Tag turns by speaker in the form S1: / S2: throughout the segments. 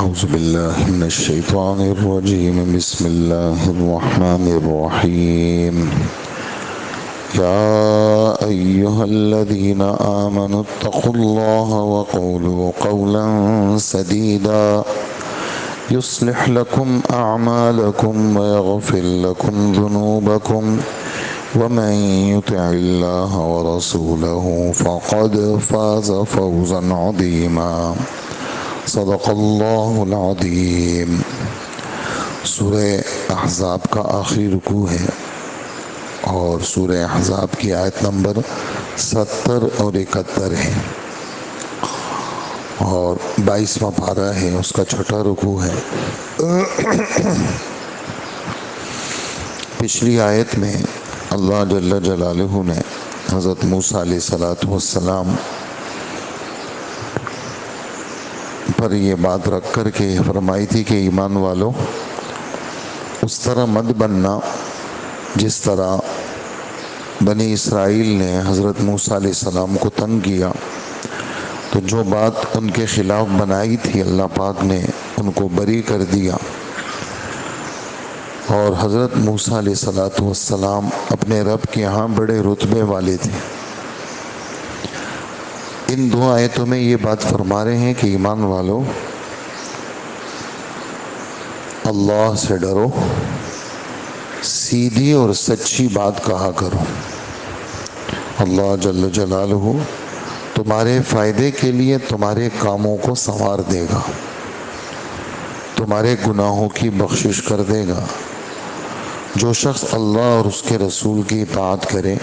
S1: أعوذ بالله من الشيطان الرجيم. بسم الله الرحمن الرحيم. يا أيها الذين آمنوا اتقوا الله وقولوا قولا سديدا يصلح لكم أعمالكم ويغفر لكم ذنوبكم ومن يطع الله ورسوله فقد فاز فوزا عظيما. صدق اللہ العظیم. سورہ احزاب کا آخری رکوع ہے اور سورہ احزاب کی آیت نمبر 70 اور 71 ہے اور 22واں پارہ ہے، اس کا چھٹا رکوع ہے. پچھلی آیت میں اللہ جل جلالہ نے حضرت موسیٰ علیہ السلام پر یہ بات رکھ کر کے فرمائی تھی کہ ایمان والو اس طرح مت بننا جس طرح بنی اسرائیل نے حضرت موسیٰ علیہ السلام کو تنگ کیا، تو جو بات ان کے خلاف بنائی تھی اللہ پاک نے ان کو بری کر دیا. اور حضرت موسیٰ علیہ السلام اپنے رب کے ہاں بڑے رتبے والے تھے. ان دو آیتوں میں یہ بات فرما رہے ہیں کہ ایمان والو اللہ سے ڈرو، سیدھی اور سچی بات کہا کرو. اللہ جل جلالہ تمہارے فائدے کے لیے تمہارے کاموں کو سنوار دے گا، تمہارے گناہوں کی بخشش کر دے گا. جو شخص اللہ اور اس کے رسول کی اطاعت کرے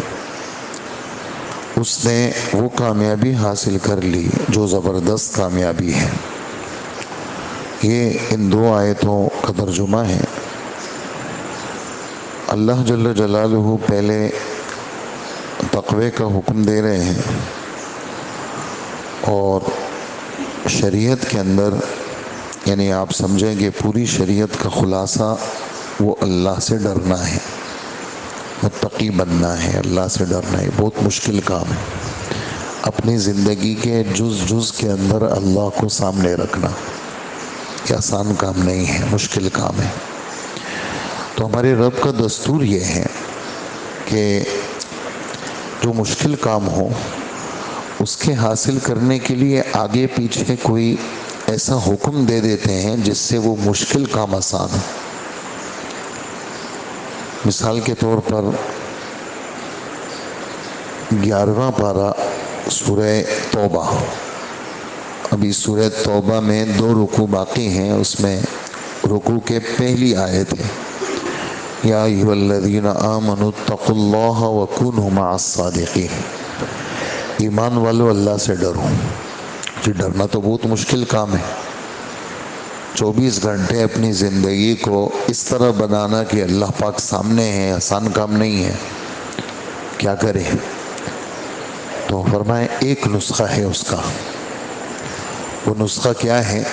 S1: اس نے وہ کامیابی حاصل کر لی جو زبردست کامیابی ہے. یہ ان دو آیتوں کا ترجمہ ہے. اللہ جل جلالہ پہلے تقوی کا حکم دے رہے ہیں اور شریعت کے اندر یعنی آپ سمجھیں کہ پوری شریعت کا خلاصہ وہ اللہ سے ڈرنا ہے، متقی بننا ہے. اللہ سے ڈرنا ہے بہت مشکل کام ہے. اپنی زندگی کے جز جز کے اندر اللہ کو سامنے رکھنا یہ آسان کام نہیں ہے، مشکل کام ہے. تو ہمارے رب کا دستور یہ ہے کہ جو مشکل کام ہو اس کے حاصل کرنے کے لیے آگے پیچھے کوئی ایسا حکم دے دیتے ہیں جس سے وہ مشکل کام آسان ہو. مثال کے طور پر 11واں پارہ سورہ توبہ، ابھی سورہ توبہ میں 2 رکوع باقی ہیں. اس میں رکوع کے پہلی آیت ہے یا ایھا الذین آمنوا اتقوا اللہ وکونوا مع الصادقین. ایمان والو اللہ سے ڈرو. جی ڈرنا تو بہت مشکل کام ہے. 24 گھنٹے اپنی زندگی کو اس طرح بنانا کہ اللہ پاک سامنے ہے آسان کام نہیں ہے. کیا کرے؟ تو فرمائیں ایک نسخہ ہے اس کا. وہ نسخہ کیا ہے؟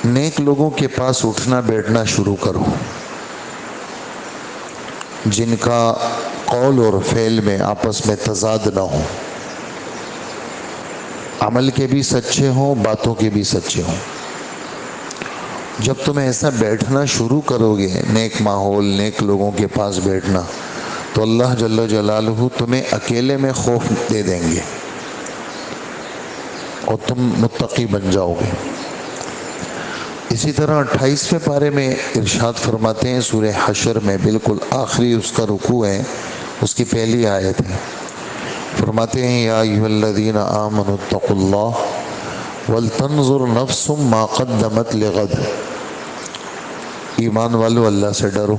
S1: نیک لوگوں کے پاس اٹھنا بیٹھنا شروع کرو جن کا قول اور فعل میں آپس میں تضاد نہ ہو، عمل کے بھی سچے ہوں باتوں کے بھی سچے ہوں. جب تم ایسا بیٹھنا شروع کرو گے، نیک ماحول نیک لوگوں کے پاس بیٹھنا، تو اللہ جل جلالہ تمہیں اکیلے میں خوف دے دیں گے اور تم متقی بن جاؤ گے. اسی طرح 28ویں پارے میں ارشاد فرماتے ہیں سورہ حشر میں بالکل آخری اس کا رکوع ہے، اس کی پہلی آیت ہے. فرماتے ہیں یا ایھا الذین آمنوا اتقوا اللہ ولتنظر نفس ما قدمت لغد. ایمان والو اللہ سے ڈرو.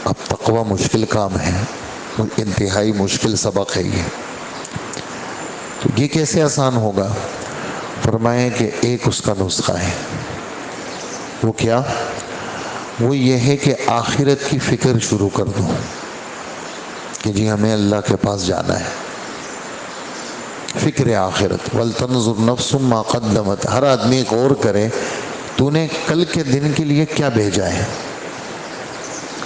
S1: اب تقوی مشکل کام ہے، انتہائی مشکل سبق ہے یہ. تو یہ کیسے آسان ہوگا؟ فرمائیں کہ ایک اس کا نسخہ ہے. وہ کیا؟ وہ یہ ہے کہ آخرت کی فکر شروع کر دو کہ جی ہمیں اللہ کے پاس جانا ہے. فکر آخرت. ولتنظر نفس ما قدمت. ہر آدمی غور کرے تو نے کل کے دن کے لیے کیا بھیجا ہے،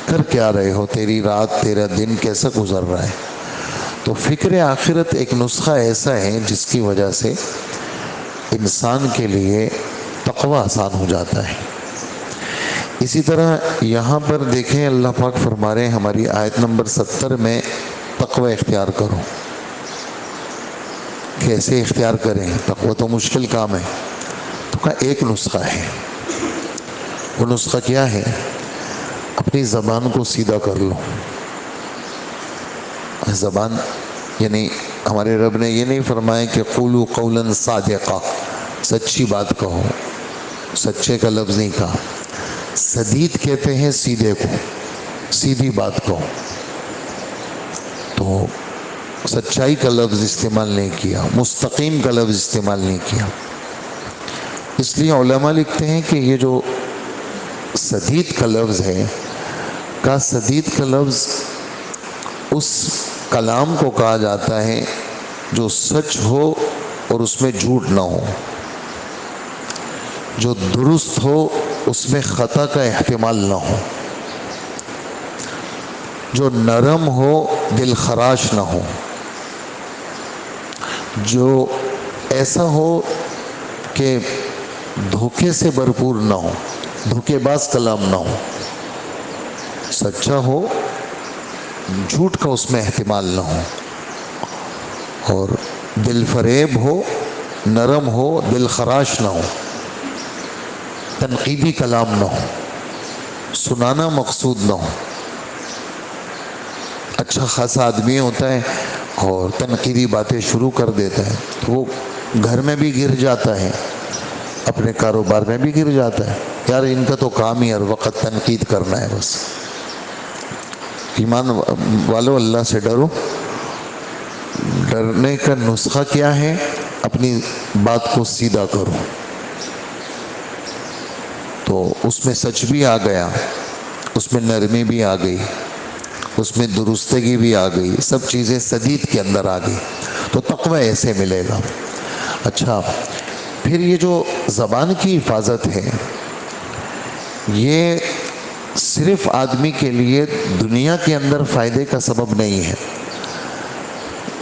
S1: کر کیا رہے ہو، تیری رات تیرا دن کیسا گزر رہا ہے. تو فکر آخرت ایک نسخہ ایسا ہے جس کی وجہ سے انسان کے لیے تقوی آسان ہو جاتا ہے۔ اسی طرح یہاں پر دیکھیں اللہ پاک فرما رہے ہیں ہماری آیت نمبر 70 میں تقوی اختیار کرو۔ کیسے اختیار کریں؟ تقوی تو مشکل کام ہے، تو کا ایک نسخہ ہے۔ وہ نسخہ کیا ہے؟ اپنی زبان کو سیدھا کر لو۔ زبان یعنی ہمارے رب نے یہ نہیں فرمایا کہ قولوا قولا صادقا، سچی بات کہو، سچے کا لفظ نہیں کہا۔ سدید کہتے ہیں سیدھے کو، سیدھی بات کہو، تو سچائی کا لفظ استعمال نہیں کیا، مستقیم کا لفظ استعمال نہیں کیا۔ اس لیے علماء لکھتے ہیں کہ یہ جو سدید کا لفظ ہے، سدید کا لفظ اس کلام کو کہا جاتا ہے جو سچ ہو اور اس میں جھوٹ نہ ہو، جو درست ہو اس میں خطا کا احتمال نہ ہو، جو نرم ہو دل خراش نہ ہو، جو ایسا ہو کہ دھوکے سے بھرپور نہ ہو، دھوکے باز کلام نہ ہو، سچا ہو، جھوٹ کا اس میں احتمال نہ ہو، اور دل فریب ہو، نرم ہو، دل خراش نہ ہو، تنقیدی کلام نہ ہو، سنانا مقصود نہ ہو۔ اچھا خاصا آدمی ہوتا ہے اور تنقیدی باتیں شروع کر دیتا ہے تو وہ گھر میں بھی گر جاتا ہے، اپنے کاروبار میں بھی گر جاتا ہے۔ یار ان کا تو کام ہی ہر وقت تنقید کرنا ہے بس۔ ایمان والو اللہ سے ڈرو۔ ڈرنے کا نسخہ کیا ہے؟ اپنی بات کو سیدھا کرو، تو اس میں سچ بھی آ گیا، اس میں نرمی بھی آ گئی، اس میں درستگی بھی آ گئی، سب چیزیں سدید کے اندر آ گئی، تو تقوی ایسے ملے گا۔ اچھا، پھر یہ جو زبان کی حفاظت ہے، یہ صرف آدمی کے لیے دنیا کے اندر فائدے کا سبب نہیں ہے۔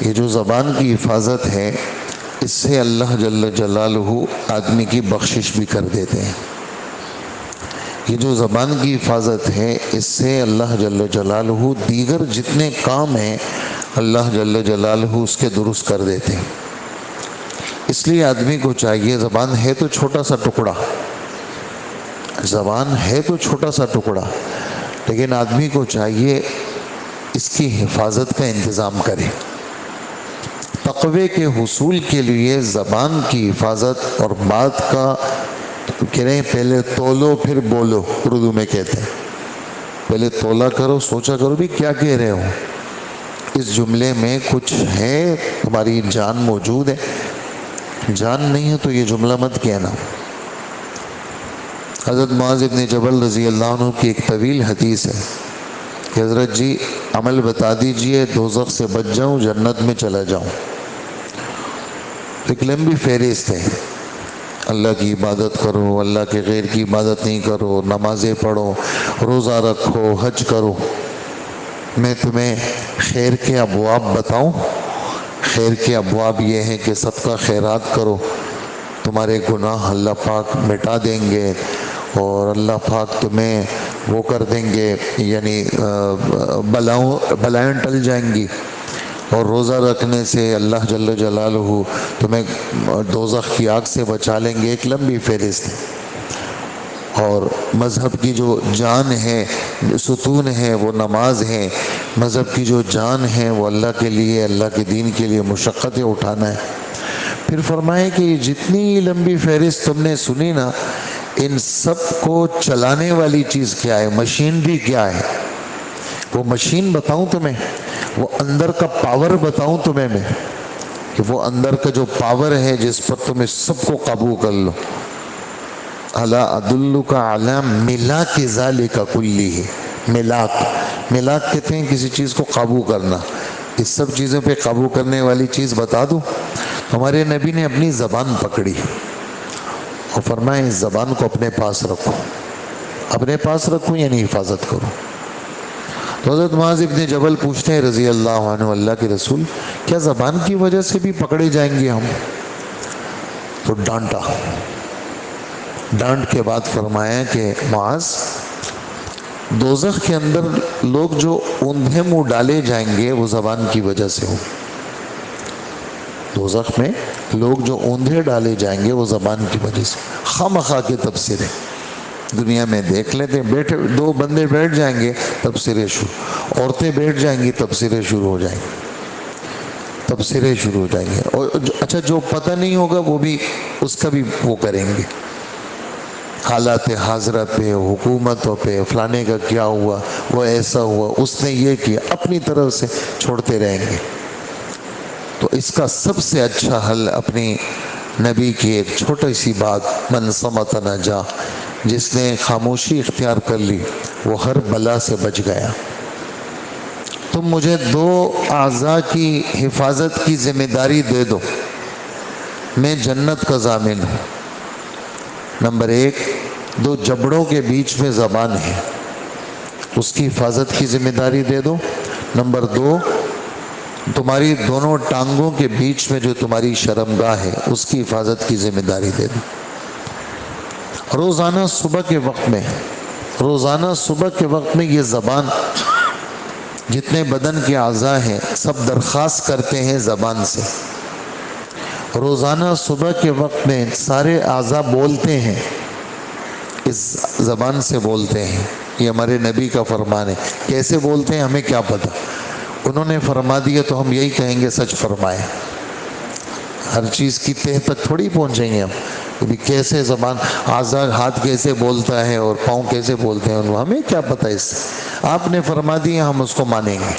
S1: یہ جو زبان کی حفاظت ہے، اس سے اللہ جل جلالہ آدمی کی بخشش بھی کر دیتے ہیں۔ یہ جو زبان کی حفاظت ہے، اس سے اللہ جل جلالہ دیگر جتنے کام ہیں اللہ جل جلالہ اس کے درست کر دیتے ہیں۔ اس لیے آدمی کو چاہیے، زبان ہے تو چھوٹا سا ٹکڑا، زبان ہے تو چھوٹا سا ٹکڑا، لیکن آدمی کو چاہیے اس کی حفاظت کا انتظام کرے۔ تقوی کے حصول کے لیے زبان کی حفاظت اور بات کا کہہ رہے ہیں پہلے تولو پھر بولو، اردو میں کہتے ہیں پہلے تولا کرو، سوچا کرو بھی کیا کہہ رہے ہو، اس جملے میں کچھ ہے، تمہاری جان موجود ہے، جان نہیں ہے تو یہ جملہ مت کہنا۔ حضرت معاذ بن جبل رضی اللہ عنہ کی ایک طویل حدیث ہے کہ حضرت جی عمل بتا دیجئے دوزخ سے بچ جاؤں، جنت میں چلا جاؤں۔ ایک لمبی فہرست ہے، اللہ کی عبادت کرو، اللہ کے غیر کی عبادت نہیں کرو، نمازیں پڑھو، روزہ رکھو، حج کرو۔ میں تمہیں خیر کے ابواب بتاؤں؟ خیر کے ابواب یہ ہیں کہ صدقہ خیرات کرو، تمہارے گناہ اللہ پاک مٹا دیں گے، اور اللہ پاک تمہیں وہ کر دیں گے، یعنی بلائیں ٹل جائیں گی، اور روزہ رکھنے سے اللہ جل جلالہ تمہیں دوزخ کی آگ سے بچا لیں گے۔ ایک لمبی فہرست ہے۔ اور مذہب کی جو جان ہے، ستون ہے، وہ نماز ہے۔ مذہب کی جو جان ہے وہ اللہ کے لیے، اللہ کے دین کے لیے مشقتیں اٹھانا ہے۔ پھر فرمائے کہ جتنی لمبی فہرست تم نے سنی نا، ان سب کو چلانے والی چیز کیا ہے، مشین بھی کیا ہے، وہ مشین بتاؤں تمہیں، وہ اندر کا پاور بتاؤں تمہیں میں، کہ وہ اندر کا جو پاور ہے جس پر تم اس سب کو قابو کر لو۔ الا ادلک علی ملاک ذالک کلہ، ملاک کہتے ہیں کسی چیز کو قابو کرنا، اس سب چیزوں پہ قابو کرنے والی چیز بتا دوں۔ ہمارے نبی نے اپنی زبان پکڑی اور فرمایا اس زبان کو اپنے پاس رکھو، اپنے پاس رکھو یعنی حفاظت کرو۔ تو حضرت معاذ ابن جبل پوچھتے ہیں رضی اللہ عنہ، اللہ کے رسول کیا زبان کی وجہ سے بھی پکڑے جائیں گے ہم؟ تو ڈانٹا، ڈانٹ کے بعد فرمایا کہ معاذ، دوزخ کے اندر لوگ جو اوندھے منہ ڈالے جائیں گے وہ زبان کی وجہ سے ہو. دوزخ میں لوگ جو اوندھے ڈالے جائیں گے وہ زبان کی وجہ سے. خواہ کے تبصرے دنیا میں دیکھ لیتے، بیٹھے دو بندے بیٹھ جائیں گے تبصرے شروع، عورتیں بیٹھ جائیں گی تبصرے شروع ہو جائیں گے، تبصرے شروع ہو جائیں گے. اور اچھا جو پتہ نہیں ہوگا وہ بھی اس کا بھی وہ کریں گے، حالات حاضرہ پہ، حکومتوں پہ، فلانے کا کیا ہوا، وہ ایسا ہوا، اس نے یہ کیا، اپنی طرف سے چھوڑتے رہیں گے. تو اس کا سب سے اچھا حل اپنی نبی کی ایک چھوٹی سی بات، من صمت نجا، جس نے خاموشی اختیار کر لی وہ ہر بلا سے بچ گیا. تم مجھے 2 اعضاء کی حفاظت کی ذمہ داری دے دو، میں جنت کا ضامن ہوں. نمبر 1، 2 جبڑوں کے بیچ میں زبان ہے، اس کی حفاظت کی ذمہ داری دے دو. نمبر 2، تمہاری دونوں ٹانگوں کے بیچ میں جو تمہاری شرمگاہ ہے اس کی حفاظت کی ذمہ داری دے دو. روزانہ صبح کے وقت میں یہ زبان، جتنے بدن کے اعضاء ہیں سب درخواست کرتے ہیں زبان سے. روزانہ صبح کے وقت میں سارے اعضاء بولتے ہیں، اس زبان سے بولتے ہیں. یہ ہمارے نبی کا فرمان ہے. کیسے بولتے ہیں ہمیں کیا پتہ، انہوں نے فرما دیا تو ہم یہی کہیں گے سچ فرمائے. ہر چیز کی تہ تک تھوڑی پہنچیں گے ہم، کیسے زبان، اعضاء، ہاتھ کیسے بولتا ہے اور پاؤں کیسے بولتے ہیں ہمیں کیا پتہ. اس سے آپ نے فرما دیا ہم اس کو مانیں گے.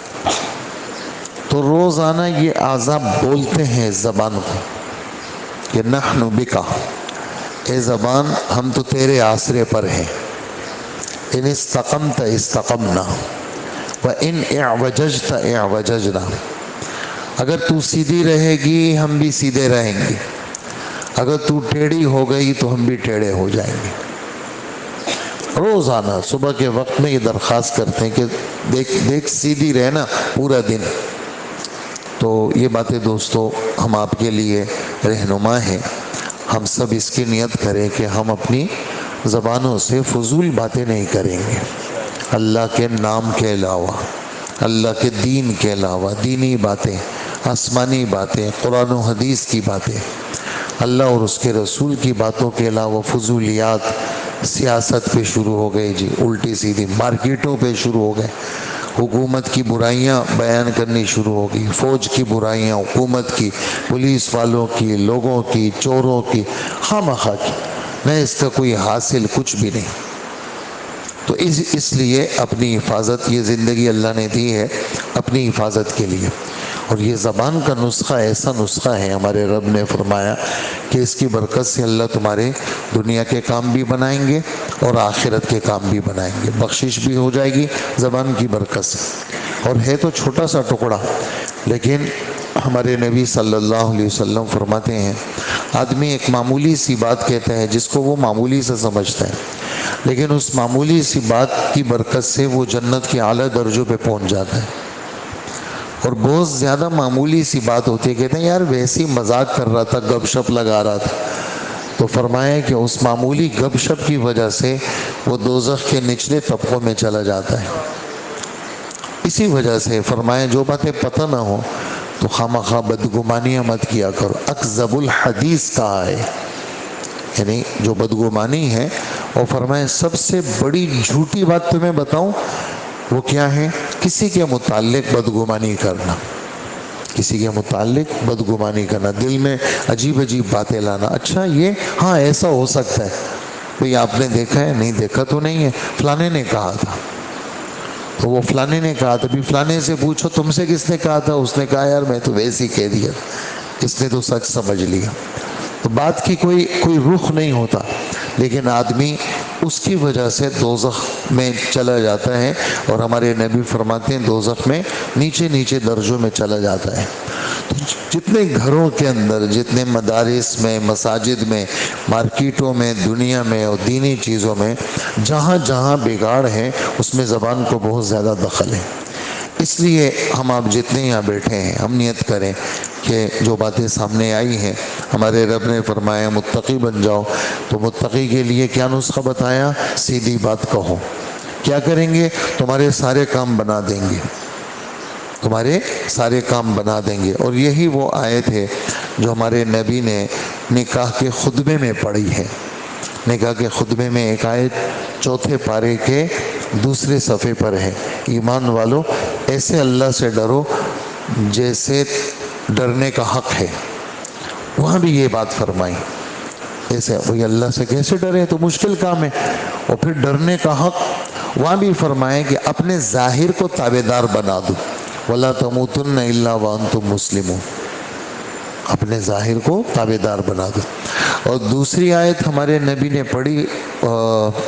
S1: تو روزانہ یہ اعضاء بولتے ہیں زبان کو کہ نحن بکا، اے زبان ہم تو تیرے آسرے پر ہیں. ان استقمت استقمنا وان اعوججت اعوججنا، اگر تو سیدھی رہے گی ہم بھی سیدھے رہیں گے، اگر تو ٹیڑھی ہو گئی تو ہم بھی ٹیڑھے ہو جائیں گے. روزانہ صبح کے وقت میں یہ درخواست کرتے ہیں کہ دیکھ سیدھی رہنا پورا دن. تو یہ باتیں دوستو ہم آپ کے لیے رہنما ہیں. ہم سب اس کی نیت کریں کہ ہم اپنی زبانوں سے فضول باتیں نہیں کریں گے. اللہ کے نام کے علاوہ، اللہ کے دین کے علاوہ، دینی باتیں، آسمانی باتیں، قرآن و حدیث کی باتیں، اللہ اور اس کے رسول کی باتوں کے علاوہ فضولیات. سیاست پہ شروع ہو گئے جی، الٹی سیدھی مارکیٹوں پہ شروع ہو گئے، حکومت کی برائیاں بیان کرنی شروع ہو گئی، فوج کی برائیاں، حکومت کی، پولیس والوں کی، لوگوں کی، چوروں کی، خواہ کی، نہ اس کا کوئی حاصل کچھ بھی نہیں. تو اس لیے اپنی حفاظت، یہ زندگی اللہ نے دی ہے اپنی حفاظت کے لیے. اور یہ زبان کا نسخہ ایسا نسخہ ہے، ہمارے رب نے فرمایا کہ اس کی برکت سے اللہ تمہارے دنیا کے کام بھی بنائیں گے اور آخرت کے کام بھی بنائیں گے. بخشش بھی ہو جائے گی زبان کی برکت سے. اور ہے تو چھوٹا سا ٹکڑا، لیکن ہمارے نبی صلی اللہ علیہ وسلم فرماتے ہیں آدمی ایک معمولی سی بات کہتا ہے جس کو وہ معمولی سے سمجھتا ہے، لیکن اس معمولی سی بات کی برکت سے وہ جنت کے اعلیٰ درجوں پہ پہنچ جاتا ہے. اور بہت زیادہ معمولی سی بات ہوتی ہے، کہتے ہیں یار ویسی مذاق کر رہا تھا، گپ شپ لگا رہا تھا. تو فرمایا کہ اس معمولی گپ شپ کی وجہ سے وہ دوزخ کے نچلے طبقوں میں چلا جاتا ہے. اسی وجہ سے فرمایا جو باتیں پتہ نہ ہو تو خامخواہ بدگمانیاں مت کیا کرو. اکذب الحدیث کہا ہے، یعنی جو بدگمانی ہے. اور فرمایا سب سے بڑی جھوٹی بات تمہیں بتاؤں وہ کیا ہے؟ کسی کے متعلق بدگمانی کرنا، کسی کے متعلق بدگمانی کرنا، دل میں عجیب عجیب باتیں لانا. اچھا یہ ہاں ایسا ہو سکتا ہے، بھئی آپ نے دیکھا ہے؟ نہیں دیکھا تو نہیں ہے، فلانے نے کہا تھا. تو وہ فلانے نے کہا تھا، بھی فلانے سے پوچھو تم سے کس نے کہا تھا؟ اس نے کہا یار میں تو ویسے ہی کہہ دیا، اس نے تو سچ سمجھ لیا. تو بات کی کوئی رخ نہیں ہوتا، لیکن آدمی اس کی وجہ سے دوزخ میں چلا جاتا ہے. اور ہمارے نبی فرماتے ہیں دوزخ میں نیچے نیچے درجوں میں چلا جاتا ہے. تو جتنے گھروں کے اندر، جتنے مدارس میں، مساجد میں، مارکیٹوں میں، دنیا میں اور دینی چیزوں میں جہاں جہاں بگاڑ ہے اس میں زبان کو بہت زیادہ دخل ہے. اس لیے ہم آپ جتنے یہاں بیٹھے ہیں ہم نیت کریں کہ جو باتیں سامنے آئی ہیں ہمارے رب نے فرمایا متقی بن جاؤ، تو متقی کے لیے کیا نسخہ بتایا؟ سیدھی بات کہو۔ کیا کریں گے؟ تمہارے سارے کام بنا دیں گے، تمہارے سارے کام بنا دیں گے۔ اور یہی وہ آیت ہے جو ہمارے نبی نے نکاح کے خطبے میں پڑھی ہے۔ نکاح کے خطبے میں ایک آیت 4 پارے کے 2 صفحے پر ہے، ایمان والو ایسے اللہ سے ڈرو جیسے ڈرنے کا حق ہے۔ وہاں بھی یہ بات فرمائی، ایسے وہی اللہ سے کیسے ڈرے، تو مشکل کام ہے۔ اور پھر ڈرنے کا حق وہاں بھی فرمائے کہ اپنے ظاہر کو تابعدار بنا دو، وَلَا تَمُوتُنَّ إِلَّا وَأَنْتُمْ مُسْلِمُونَ، اپنے ظاہر کو تابعدار بنا دو۔ اور دوسری آیت ہمارے نبی نے پڑھی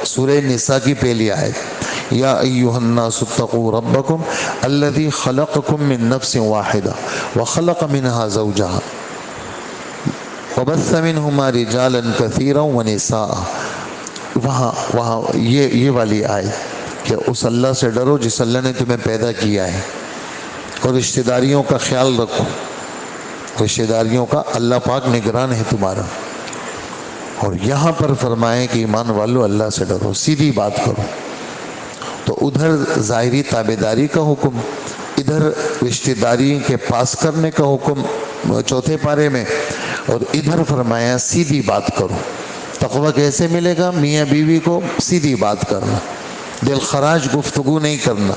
S1: سورہ نساء کی پہلی آیت، یا ایھا الناس اتقوا ربکم الذی خلقکم من نفس واحدہ وخلق منها زوجہا وبث منہما رجالا کثیرا ونساء۔ وہاں یہ والی آیت کہ اس اللہ سے ڈرو جس اللہ نے تمہیں پیدا کیا ہے، اور رشتہ داریوں کا خیال رکھو، رشتہ داریوں کا اللہ پاک نگران ہے تمہارا۔ اور یہاں پر فرمائے کہ ایمان والو اللہ سے ڈرو، سیدھی بات کرو۔ تو ادھر ظاہری تابعداری کا حکم، ادھر رشتہ داری کے پاس کرنے کا حکم 4 پارے میں، اور ادھر فرمایا سیدھی بات کرو۔ تقویٰ کیسے ملے گا؟ میاں بیوی کو سیدھی بات کرنا، دل خراج گفتگو نہیں کرنا،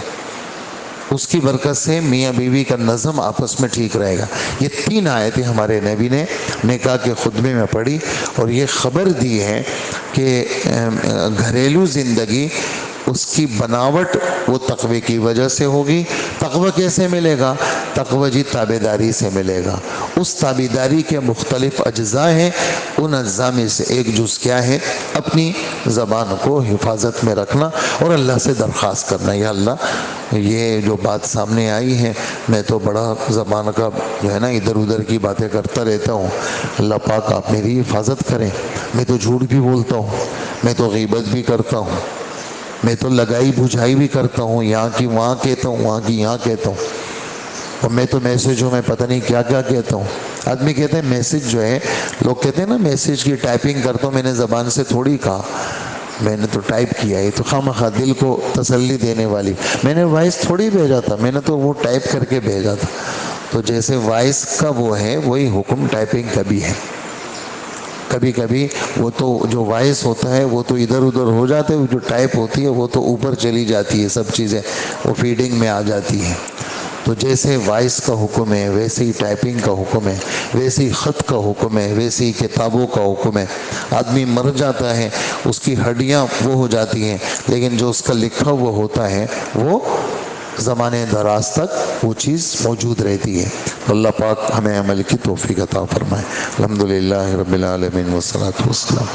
S1: اس کی برکت سے میاں بیوی کا نظم آپس میں ٹھیک رہے گا۔ یہ 3 آیتیں ہمارے نبی نے نکاح کے خطبے میں پڑھی، اور یہ خبر دی ہے کہ گھریلو زندگی اس کی بناوٹ وہ تقوی کی وجہ سے ہوگی۔ تقوی کیسے ملے گا؟ تقوی جی تابعداری سے ملے گا۔ اس تابعداری کے مختلف اجزاء ہیں، ان اجزاء میں سے ایک جز کیا ہے؟ اپنی زبان کو حفاظت میں رکھنا اور اللہ سے درخواست کرنا، یا اللہ یہ جو بات سامنے آئی ہے، میں تو بڑا زبان کا جو ہے نا ادھر ادھر کی باتیں کرتا رہتا ہوں، اللہ پاک آپ میری حفاظت کریں۔ میں تو جھوٹ بھی بولتا ہوں، میں تو غیبت بھی کرتا ہوں، میں تو لگائی بجھائی بھی کرتا ہوں، یہاں کی وہاں کہتا ہوں، وہاں کی یہاں کہتا ہوں، اور میں تو میسیجوں میں پتہ نہیں کیا کیا کہتا ہوں۔ آدمی کہتے ہیں میسیج جو ہے، لوگ کہتے ہیں نا میسیج کی ٹائپنگ کرتا ہوں، میں نے زبان سے تھوڑی کہا، میں نے تو ٹائپ کیا ہے، تو خواہ دل کو تسلی دینے والی، میں نے وائس تھوڑی بھیجا تھا، میں نے تو وہ ٹائپ کر کے بھیجا تھا۔ تو جیسے وائس کا وہ ہے، وہی حکم ٹائپنگ کا بھی ہے۔ کبھی کبھی وہ تو جو وائس ہوتا ہے وہ تو ادھر ادھر ہو جاتے ہیں، جو ٹائپ ہوتی ہے وہ تو اوپر چلی جاتی ہے، سب چیزیں وہ فیڈنگ میں آ جاتی ہیں۔ تو جیسے وائس کا حکم ہے، ویسے ہی ٹائپنگ کا حکم ہے، ویسے ہی خط کا حکم ہے، ویسے ہی کتابوں کا حکم ہے۔ آدمی مر جاتا ہے، اس کی ہڈیاں وہ ہو جاتی ہیں، لیکن جو اس کا لکھا ہوا ہوتا ہے وہ زمانے دراز تک وہ چیز موجود رہتی ہے۔ اللہ پاک ہمیں عمل کی توفیق عطا فرمائے۔ الحمدللہ رب العالمین والصلاة والسلام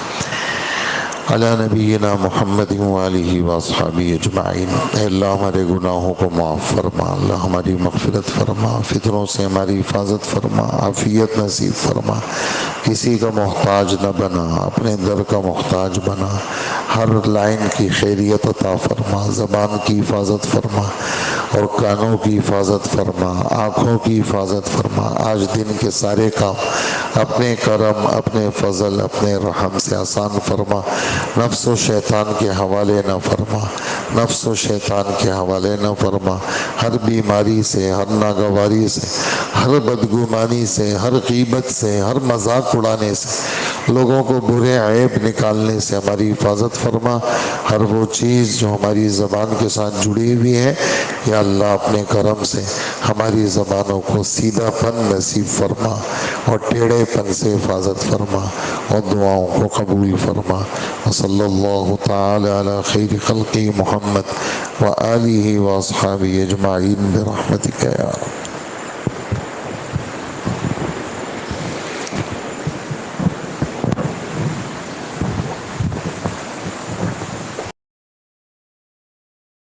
S1: علی نبینا محمد وآلہ واصحابہ اجمعین۔ اے اللہ ہمارے گناہوں کو معاف فرما، اللہ ہماری مغفرت فرما، فتنوں سے ہماری حفاظت فرما، عافیت نصیب فرما، کسی کا محتاج نہ بنا، اپنے در کا محتاج بنا، ہر لائن کی خیریت عطا فرما، زبان کی حفاظت فرما اور کانوں کی حفاظت فرما، آنکھوں کی حفاظت فرما۔ آج دن کے سارے کام اپنے کرم، اپنے فضل، اپنے رحم سے آسان فرما، نفس و شیطان کے حوالے نہ فرما، نفس و شیطان کے حوالے نہ فرما، ہر بیماری سے، ہر ناگواری سے، ہر بدگمانی سے، ہر غیبت سے، ہر مذاق اڑانے سے، لوگوں کو برے عیب نکالنے سے ہماری حفاظت فرما۔ ہر وہ چیز جو ہماری زبان کے ساتھ جڑی ہوئی ہے، یا اللہ اپنے کرم سے ہماری زبانوں کو سیدھا پن نصیب فرما اور ٹیڑھے پن سے حفاظت فرما اور دعاؤں کو قبول فرما۔ وصلی اللہ تعالی علی خیر خلق محمد وآلہ واصحابہ اجمعین برحمتک یا رب۔